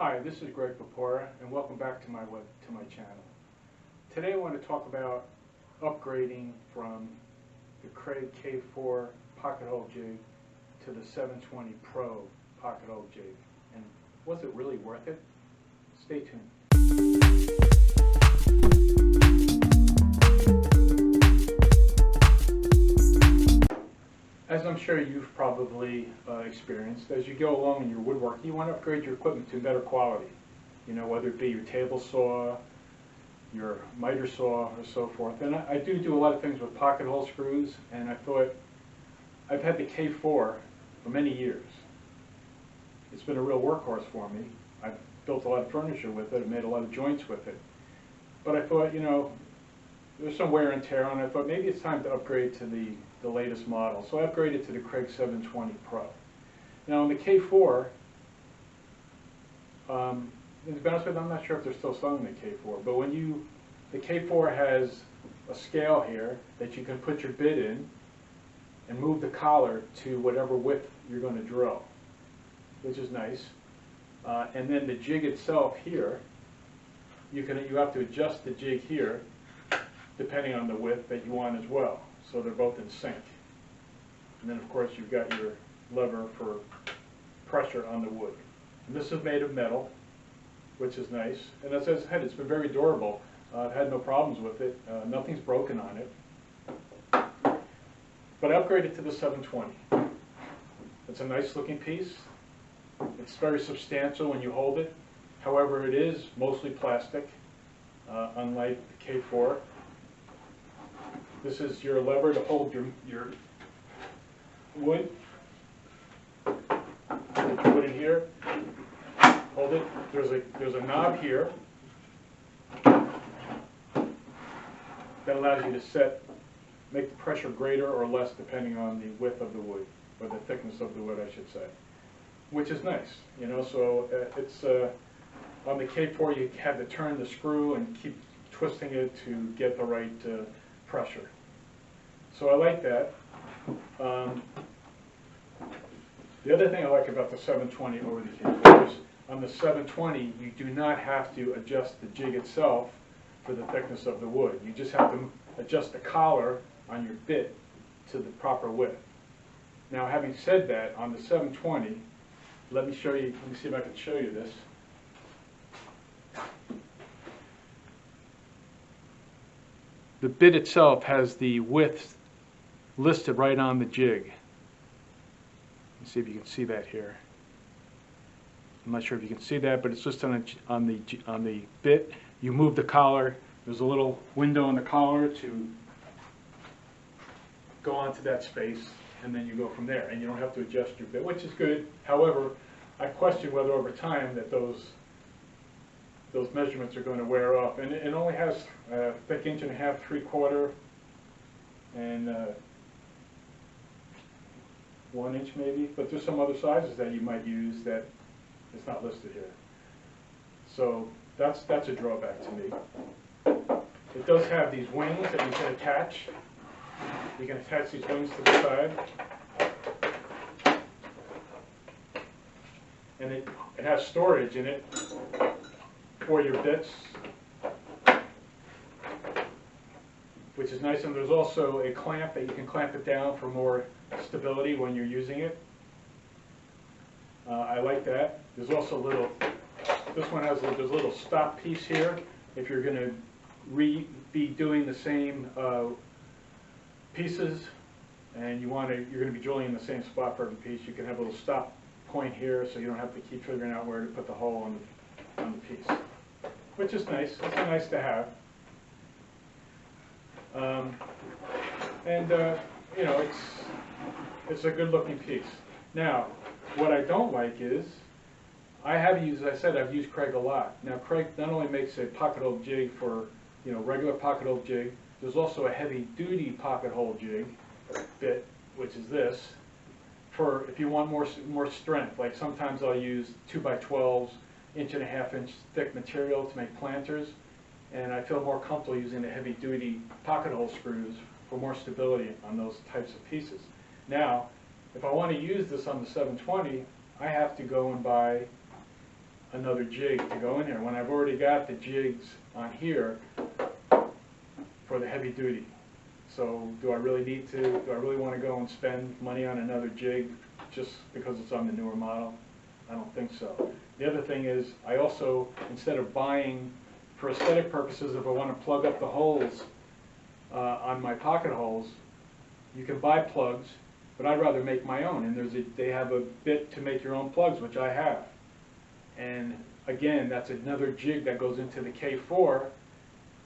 Hi, this is Greg and welcome back to my channel. Today I want to talk about upgrading from the Kreg K4 pocket hole jig to the 720 Pro pocket hole jig. And was it really worth it? Stay tuned. As I'm sure you've probably experienced, as you go along in your woodworking, you want to upgrade your equipment to better quality. You know, whether it be your table saw, your miter saw, or so forth. And I do a lot of things with pocket hole screws, and I thought, I've had the K4 for many years. It's been a real workhorse for me. I've built a lot of furniture with it, I've made a lot of joints with it. But I thought, you know, there's some wear and tear on it. I thought maybe it's time to upgrade to the latest model. So I upgraded to the Kreg 720 Pro. Now on the K4, to be honest with you, I'm not sure if they're still selling the K4, but the K4 has a scale here that you can put your bit in and move the collar to whatever width you're going to drill, which is nice. And then the jig itself here, you have to adjust the jig here depending on the width that you want as well. So they're both in sync. And then of course you've got your lever for pressure on the wood. And this is made of metal, which is nice. And as I said, it's been very durable. I've had no problems with it. Nothing's broken on it. But I upgraded to the 720. It's a nice looking piece. It's very substantial when you hold it. However, it is mostly plastic, unlike the K4. This is your lever to hold your wood. You put it here, hold it. There's a knob here that allows you to make the pressure greater or less depending on the width of the wood, or the thickness of the wood, I should say, which is nice. You know, so it's on the K4 you have to turn the screw and keep twisting it to get the right pressure. So I like that. The other thing I like about the 720 over the K4 is on the 720 you do not have to adjust the jig itself for the thickness of the wood. You just have to adjust the collar on your bit to the proper width. Now, having said that, on the 720, let me see if I can show you this. The bit itself has the width listed right on the jig. Let's see if you can see that here. I'm not sure if you can see that, but it's just on the bit. You move the collar. There's a little window in the collar to go onto that space, and then you go from there. And you don't have to adjust your bit, which is good. However, I question whether over time that those measurements are going to wear off. And it only has a thick 1.5 inch, 3/4, and 1 inch maybe. But there's some other sizes that you might use that it's not listed here. So that's a drawback to me. It does have these wings that you can attach. You can attach these wings to the side. And it has storage in it for your bits, which is nice. And there's also a clamp that you can clamp it down for more stability when you're using it. I like that. There's also this one has there's a little stop piece here. If you're going to be doing the same pieces and you're going to be drilling in the same spot for every piece, you can have a little stop point here so you don't have to keep figuring out where to put the hole on the piece, which is nice. It's nice to have. You know, it's a good looking piece. Now, what I don't like is I've used Kreg a lot. Now, Kreg not only makes a pocket hole jig for, you know, regular pocket hole jig, there's also a heavy duty pocket hole jig bit, which is this, for if you want more strength. Like sometimes I'll use 2x12s, 1.5 inch thick material to make planters, and I feel more comfortable using the heavy duty pocket hole screws for more stability on those types of pieces. Now, if I want to use this on the 720, I have to go and buy another jig to go in here when I've already got the jigs on here for the heavy duty. So do I really need to, do I really want to go and spend money on another jig just because it's on the newer model? I don't think so. The other thing is, I also, instead of buying, for aesthetic purposes, if I want to plug up the holes on my pocket holes, you can buy plugs, but I'd rather make my own. And they have a bit to make your own plugs, which I have. And again, that's another jig that goes into the K4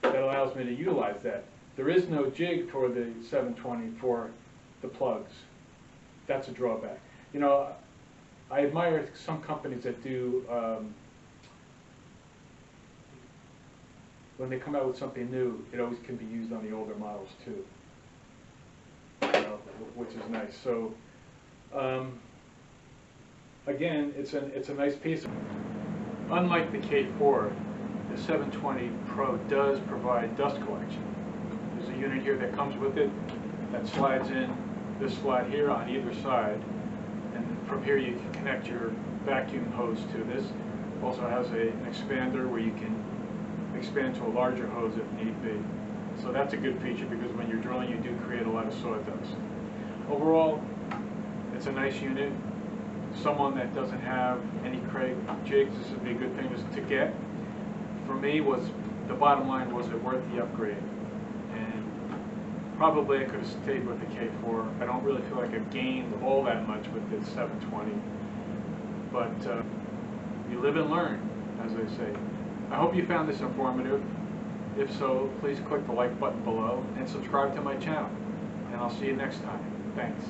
that allows me to utilize that. There is no jig for the 720 for the plugs. That's a drawback. You know, I admire some companies that do, when they come out with something new, it always can be used on the older models too, you know, which is nice. So, again, it's a nice piece. Unlike the K4, the 720 Pro does provide dust collection. There's a unit here that comes with it that slides in this slot here on either side, and from here you can connect your vacuum hose to this. Also has an expander where you can expand to a larger hose if need be. So that's a good feature because when you're drilling you do create a lot of sawdust. Overall, it's a nice unit. Someone that doesn't have any Kreg jigs, this would be a good thing to get. For me, the bottom line, was it worth the upgrade? And probably I could have stayed with the K4. I don't really feel like I've gained all that much with the 720. But you live and learn, as I say. I hope you found this informative. If so, please click the like button below and subscribe to my channel. And I'll see you next time. Thanks.